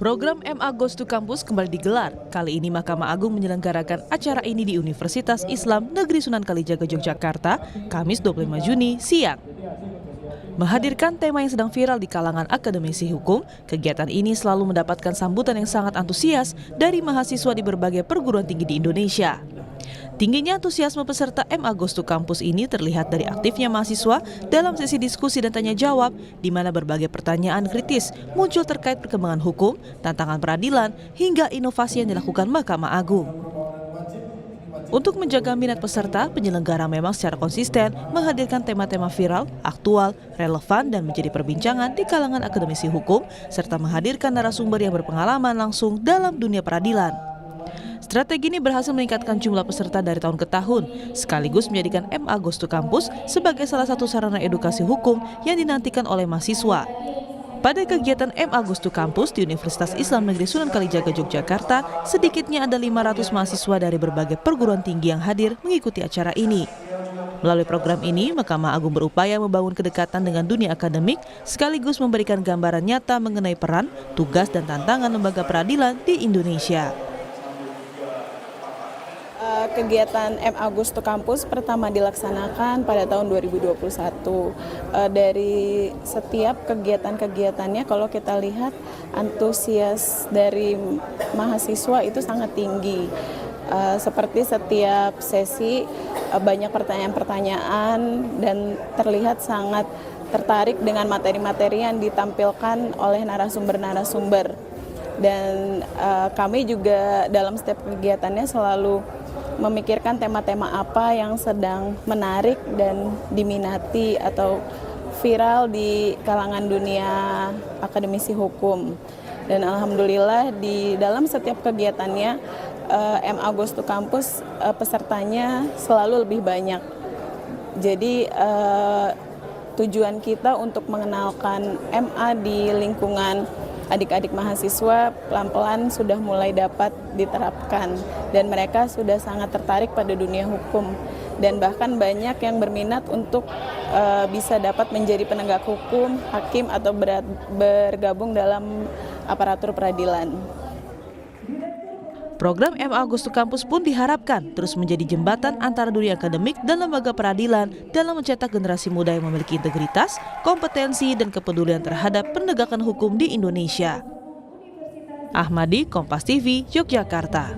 Program MA Goes to Campus kembali digelar. Kali ini Mahkamah Agung menyelenggarakan acara ini di Universitas Islam Negeri Sunan Kalijaga, Yogyakarta, Kamis 25 Juni siang. Menghadirkan tema yang sedang viral di kalangan akademisi hukum, kegiatan ini selalu mendapatkan sambutan yang sangat antusias dari mahasiswa di berbagai perguruan tinggi di Indonesia. Tingginya antusiasme peserta MA Goes to Campus ini terlihat dari aktifnya mahasiswa dalam sesi diskusi dan tanya jawab, di mana berbagai pertanyaan kritis muncul terkait perkembangan hukum, tantangan peradilan, hingga inovasi yang dilakukan Mahkamah Agung. Untuk menjaga minat peserta, penyelenggara memang secara konsisten menghadirkan tema-tema viral, aktual, relevan, dan menjadi perbincangan di kalangan akademisi hukum, serta menghadirkan narasumber yang berpengalaman langsung dalam dunia peradilan. Strategi ini berhasil meningkatkan jumlah peserta dari tahun ke tahun, sekaligus menjadikan MA Goes to Campus sebagai salah satu sarana edukasi hukum yang dinantikan oleh mahasiswa. Pada kegiatan MA Goes to Campus di Universitas Islam Negeri Sunan Kalijaga, Yogyakarta, sedikitnya ada 500 mahasiswa dari berbagai perguruan tinggi yang hadir mengikuti acara ini. Melalui program ini, Mahkamah Agung berupaya membangun kedekatan dengan dunia akademik, sekaligus memberikan gambaran nyata mengenai peran, tugas, dan tantangan lembaga peradilan di Indonesia. Kegiatan MA Goes to Campus pertama dilaksanakan pada tahun 2021. Dari setiap kegiatan-kegiatannya, kalau kita lihat antusias dari mahasiswa itu sangat tinggi. Seperti setiap sesi banyak pertanyaan-pertanyaan dan terlihat sangat tertarik dengan materi-materi yang ditampilkan oleh narasumber-narasumber. Dan kami juga dalam setiap kegiatannya selalu memikirkan tema-tema apa yang sedang menarik dan diminati atau viral di kalangan dunia akademisi hukum. Dan alhamdulillah di dalam setiap kegiatannya MA Goes to Campus pesertanya selalu lebih banyak. Jadi tujuan kita untuk mengenalkan MA di lingkungan adik-adik mahasiswa pelan-pelan sudah mulai dapat diterapkan dan mereka sudah sangat tertarik pada dunia hukum dan bahkan banyak yang berminat untuk bisa dapat menjadi penegak hukum, hakim atau bergabung dalam aparatur peradilan. Program MA Goes to Campus pun diharapkan terus menjadi jembatan antara dunia akademik dan lembaga peradilan dalam mencetak generasi muda yang memiliki integritas, kompetensi, dan kepedulian terhadap penegakan hukum di Indonesia. Ahmadi, Kompas TV, Yogyakarta.